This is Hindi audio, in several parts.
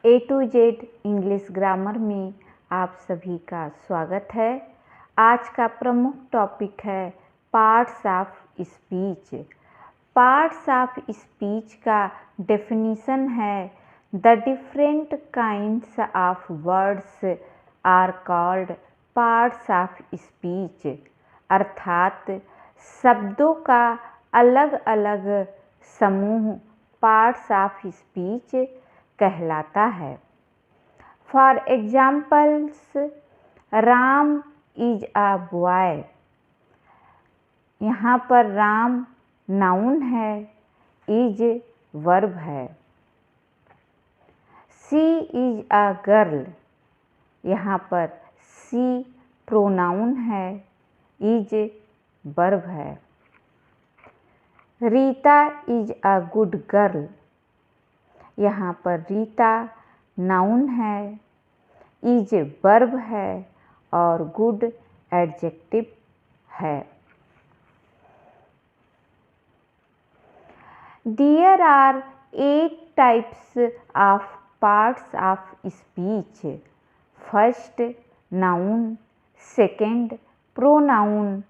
A to Z English grammar में आप सभी का स्वागत है। आज का प्रमुख टॉपिक है parts of speech. Parts of speech का डेफिनेशन है the different kinds of words are called parts of speech, अर्थात शब्दों का अलग अलग समूह पार्ट्स ऑफ स्पीच कहलाता है। For examples, Ram is a boy. यहाँ पर राम नाउन है, इज वर्ब है। She is a girl. यहाँ पर शी प्रोनाउन है, इज वर्ब है। Rita is a good girl. यहाँ पर रीता नाउन है, इज वर्ब है और गुड एडजेक्टिव है। There are 8 types of parts of speech. First, noun. Second, pronoun.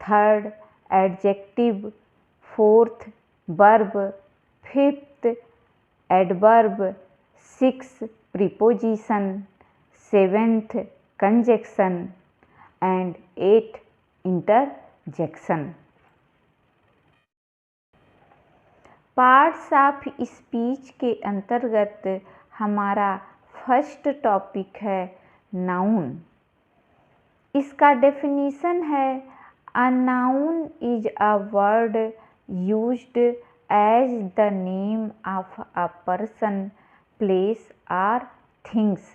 Third, adjective. Fourth, verb. Fifth, adverb. Sixth, preposition. Seventh, conjunction. And eighth, interjection. Parts of speech के अंतर्गत हमारा फर्स्ट टॉपिक है नाउन। इसका डेफिनेशन है a noun is a word used as the name of a person, place और थिंग्स,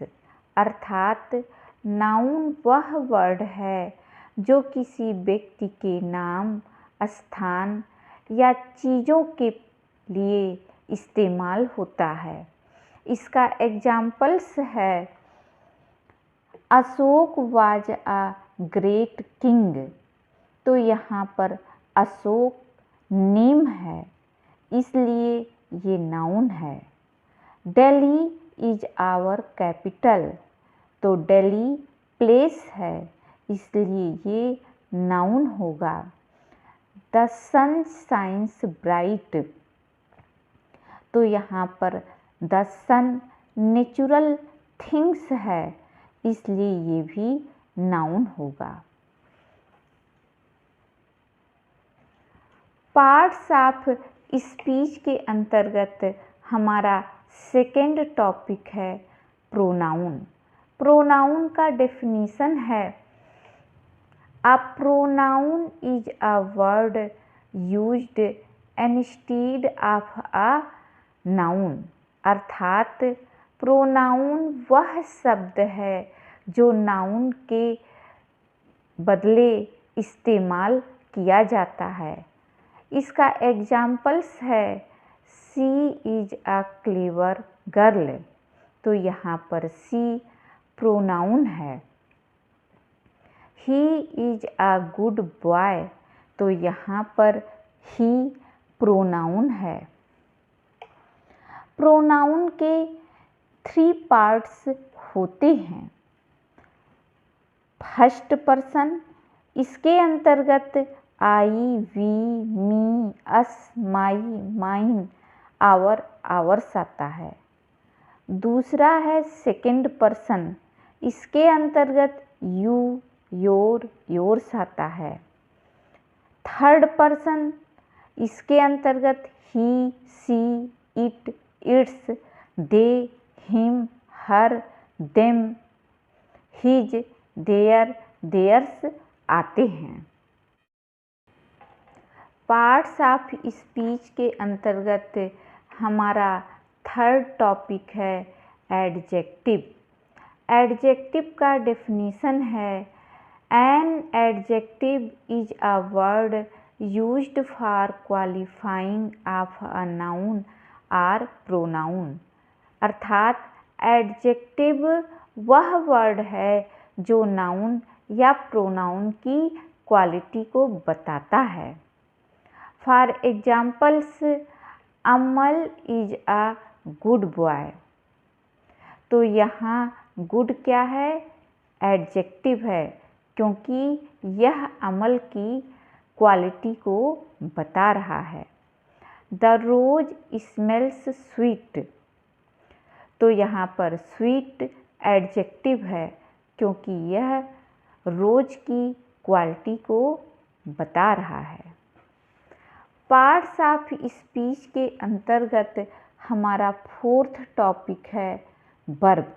अर्थात नाउन वह वर्ड है जो किसी व्यक्ति के नाम, स्थान या चीज़ों के लिए इस्तेमाल होता है। इसका एग्जाम्पल्स है Ashok was a great king. तो यहाँ पर अशोक नेम है, इसलिए ये नाउन है। Delhi is our capital. तो दिल्ली प्लेस है, इसलिए ये नाउन होगा। The sun shines bright. तो यहाँ पर द सन नेचुरल थिंग्स है, इसलिए ये भी नाउन होगा। पार्ट्स ऑफ स्पीच के अंतर्गत हमारा सेकेंड टॉपिक है प्रोनाउन। प्रोनाउन का डेफिनेशन है a pronoun is a word used instead of a noun, अर्थात प्रोनाउन वह शब्द है जो नाउन के बदले इस्तेमाल किया जाता है। इसका एग्जाम्पल्स है she is a clever girl. तो यहाँ पर शी प्रोनाउन है। He is a good boy. तो यहाँ पर ही प्रोनाउन है। प्रोनाउन के 3 पार्ट्स होते हैं। फर्स्ट पर्सन, इसके अंतर्गत I, we, me, us, my, mine, our, ours आता है। दूसरा है सेकंड पर्सन, इसके अंतर्गत यू, योर, योर्स आता है। थर्ड पर्सन, इसके अंतर्गत he, she, it, its, they, him, her, them, his, their, theirs आते हैं। पार्ट्स ऑफ स्पीच के अंतर्गत हमारा थर्ड टॉपिक है एडजेक्टिव। एडजेक्टिव का डेफिनेशन है an adjective is a word used for qualifying of a noun or pronoun, अर्थात एडजेक्टिव वह वर्ड है जो नाउन या प्रोनाउन की क्वालिटी को बताता है। For examples, Amal is a good boy. तो यहाँ गुड क्या है? एडजेक्टिव है, क्योंकि यह अमल की क्वालिटी को बता रहा है। द रोज स्मेल्स स्वीट, तो यहाँ पर स्वीट एडजेक्टिव है, क्योंकि यह रोज की क्वालिटी को बता रहा है। पार्ट्स ऑफ स्पीच के अंतर्गत हमारा फोर्थ टॉपिक है वर्ब।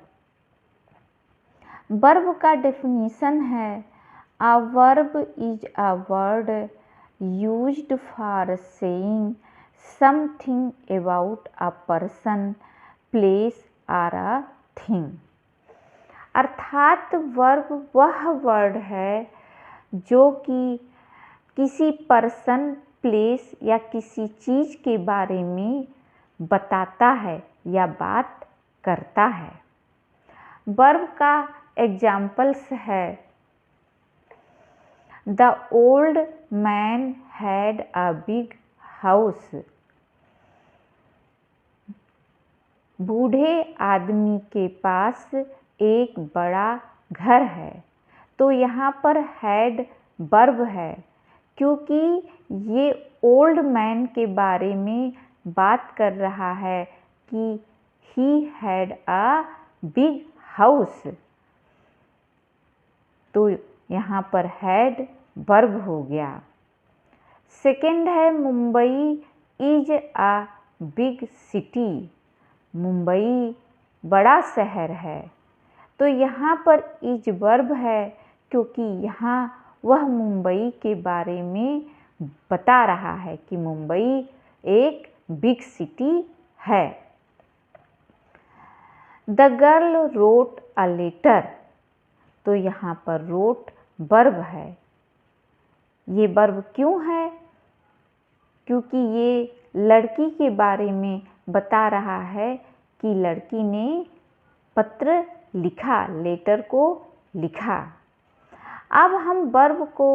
वर्ब का डेफिनेशन है a verb is a word used for saying something about a person, place और अ थिंग। अर्थात वर्ब वह वर्ड है जो कि किसी पर्सन, प्लेस या किसी चीज़ के बारे में बताता है या बात करता है। वर्ब का एग्जाम्पल्स है the old man had a big house, बूढ़े आदमी के पास एक बड़ा घर है। तो यहाँ पर हैड वर्ब है, क्योंकि ये ओल्ड मैन के बारे में बात कर रहा है कि he had a big house. तो यहाँ पर हैड वर्ब हो गया। सेकंड है Mumbai is a big city, Mumbai बड़ा शहर है। तो यहाँ पर इज वर्ब है, क्योंकि यहाँ वह मुंबई के बारे में बता रहा है कि मुंबई एक बिग सिटी है। The girl wrote a letter, तो यहाँ पर रोट वर्ब है। ये वर्ब क्यों है? क्योंकि ये लड़की के बारे में बता रहा है कि लड़की ने पत्र लिखा, लेटर को लिखा। अब हम वर्ब को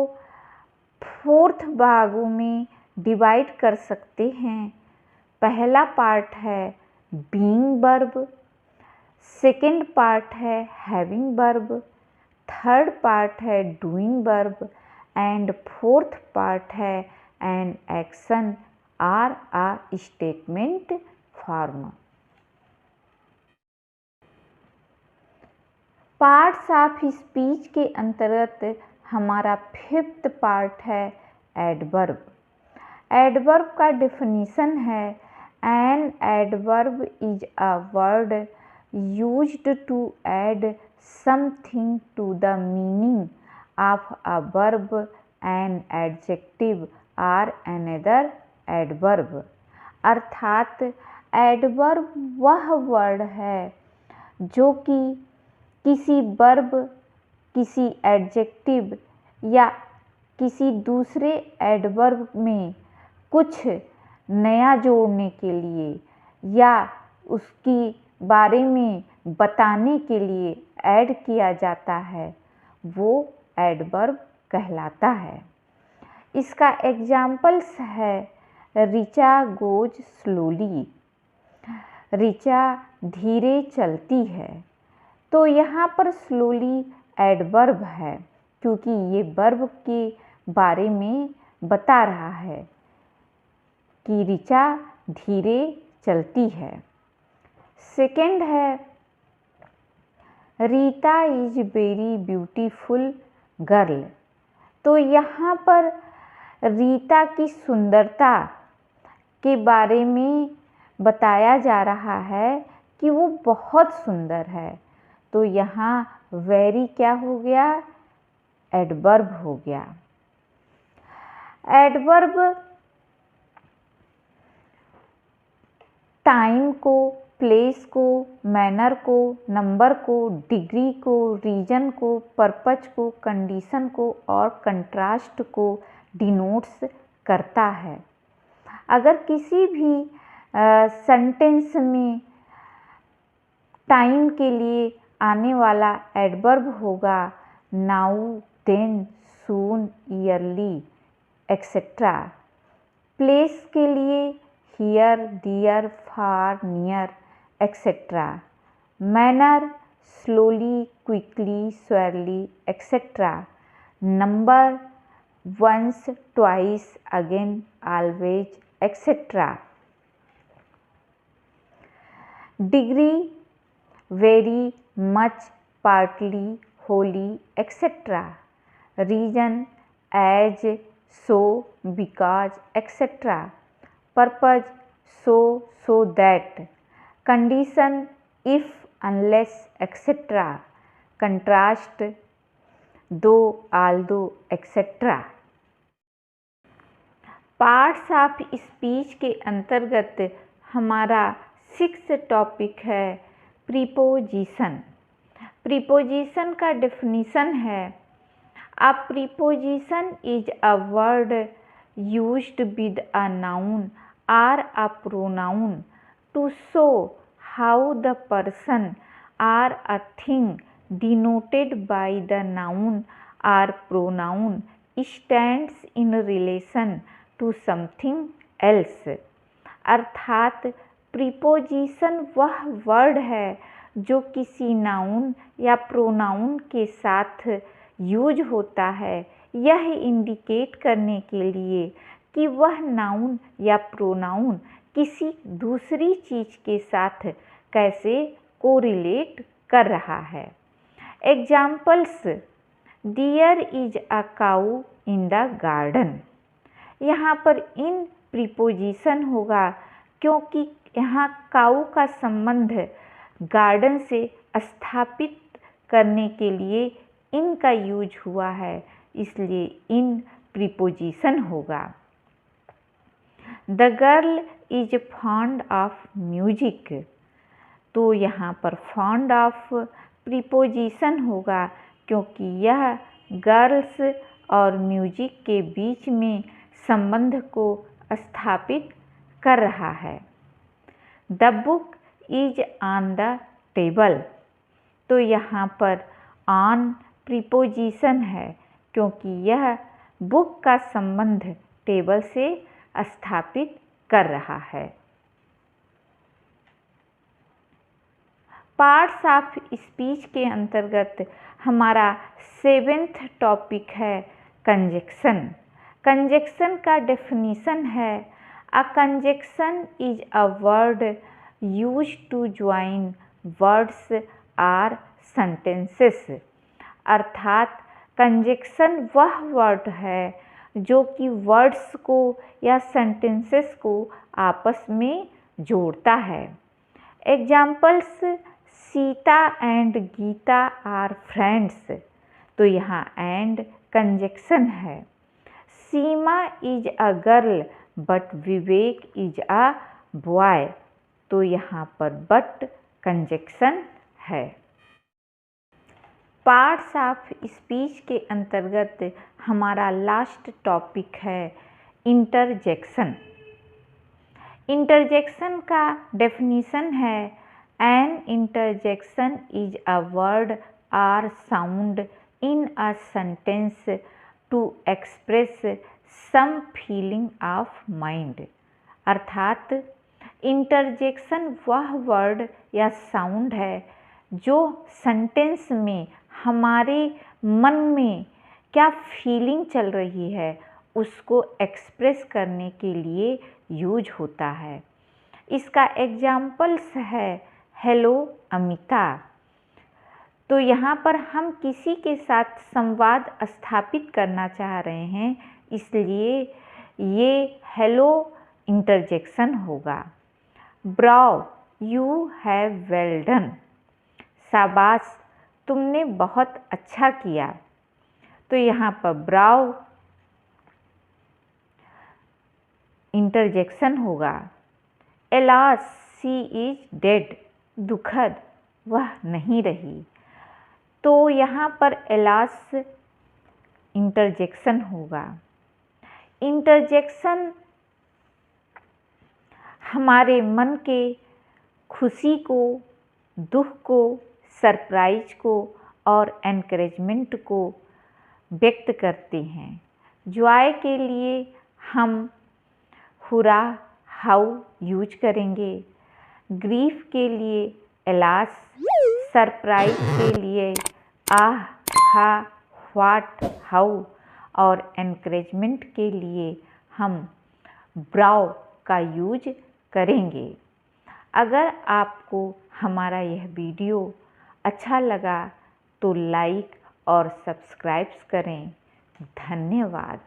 फोर्थ भागों में डिवाइड कर सकते हैं। पहला पार्ट है बीइंग वर्ब, सेकंड पार्ट है हैविंग वर्ब, थर्ड पार्ट है doing verb and fourth part है an action or a statement form. Parts of speech के अंतर्गत हमारा फिफ्थ पार्ट है एडवर्ब। एडवर्ब का डेफिनेशन है an adverb is a word used to add something to the meaning of a verb, an adjective और अनदर एडवर्ब। अर्थात एडवर्ब वह वर्ड है जो कि किसी वर्ब, किसी एडजेक्टिव या किसी दूसरे एडवर्ब में कुछ नया जोड़ने के लिए या उसकी बारे में बताने के लिए ऐड किया जाता है, वो एडवर्ब कहलाता है। इसका एग्जाम्पल्स है रिचा गोज स्लोली, रिचा धीरे चलती है। तो यहाँ पर स्लोली एडवर्ब है, क्योंकि ये वर्ब के बारे में बता रहा है कि रिचा धीरे चलती है। सेकंड है Rita is very beautiful girl. तो यहाँ पर रीता की सुंदरता के बारे में बताया जा रहा है कि वो बहुत सुंदर है। तो यहाँ वेरी क्या हो गया? एडवर्ब हो गया। एडवर्ब टाइम को, प्लेस को, मैनर को, नंबर को, डिग्री को, रीजन को, पर्पज को, कंडीशन को और कंट्रास्ट को डिनोट्स करता है। अगर किसी भी सेंटेंस में टाइम के लिए आने वाला एडवर्ब होगा now, then, soon, yearly etcetera. Place के लिए here, there, far, near etcetera. Manner, slowly, quickly, surely, etcetera. Number, once, twice, again, always, etc. Degree, very, much, partly, wholly, etc. Reason, as, so, because, etc. Purpose, so that. Condition, if, unless, etc. Contrast, though, although, etc. Parts of speech के अंतर्गत हमारा 6th टॉपिक है प्रीपोजिशन। प्रीपोजिशन का डेफिनीशन है, a preposition is a word used with a noun और a pronoun to show how the person और a thing denoted by the noun और pronoun stands in relation to something else. अर्थात प्रीपोजिशन वह वर्ड है जो किसी नाउन या प्रोनाउन के साथ यूज होता है यह इंडिकेट करने के लिए कि वह नाउन या प्रोनाउन किसी दूसरी चीज़ के साथ कैसे कोरिलेट कर रहा है। Examples, there is a cow in the garden. यहाँ पर इन प्रीपोजिशन होगा क्योंकि यहाँ काऊ का संबंध गार्डन से स्थापित करने के लिए इन का यूज हुआ है, इसलिए इन प्रीपोजिशन होगा। The girl is fond of music, तो यहाँ पर फॉन्ड ऑफ प्रीपोजिशन होगा क्योंकि यह गर्ल्स और म्यूजिक के बीच में संबंध को स्थापित कर रहा है। The book is on the table, तो यहाँ पर ऑन प्रीपोजिशन है क्योंकि यह बुक का संबंध टेबल से स्थापित कर रहा है। पार्ट्स ऑफ स्पीच के अंतर्गत हमारा 7th टॉपिक है कंजक्शन। कंजक्शन का डेफिनीशन है, a conjunction is a word use to join words और सेंटेंसेस। अर्थात कंजक्शन वह वर्ड है जो कि वर्ड्स को या सेंटेंसेस को आपस में जोड़ता है। Examples, Sita and Gita are friends, तो यहाँ एंड कंजक्शन है। Seema is a girl but Vivek is a boy, तो यहाँ पर बट कंजक्शन है। पार्ट्स ऑफ स्पीच के अंतर्गत हमारा लास्ट टॉपिक है इंटरजेक्शन। इंटरजेक्शन का डेफिनीशन है, an interjection is a word or sound in a sentence to express some feeling of mind. अर्थात इंटरजेक्शन वह वर्ड या साउंड है जो सेंटेंस में हमारे मन में क्या फीलिंग चल रही है उसको एक्सप्रेस करने के लिए यूज होता है। इसका एग्जाम्पल्स है, हेलो अमिता, तो यहाँ पर हम किसी के साथ संवाद स्थापित करना चाह रहे हैं, इसलिए ये हेलो इंटरजेक्शन होगा। ब्राव, यू हैव वेल डन, शाबाश तुमने बहुत अच्छा किया, तो यहाँ पर ब्राव इंटरजेक्शन होगा। एलास, शी इज डेड, दुखद वह नहीं रही, तो यहाँ पर एलास इंटरजेक्शन होगा। इंटरजेक्शन हमारे मन के खुशी को, दुख को, सरप्राइज को और एनकरेजमेंट को व्यक्त करते हैं। जॉय के लिए हम हुरा, हाउ यूज करेंगे। ग्रीफ के लिए एलास सरप्राइज के लिए आह, हा, व्हाट, हाउ और एनकरेजमेंट के लिए हम ब्राव का यूज करेंगे। अगर आपको हमारा यह वीडियो अच्छा लगा तो लाइक और सब्सक्राइब करें। धन्यवाद।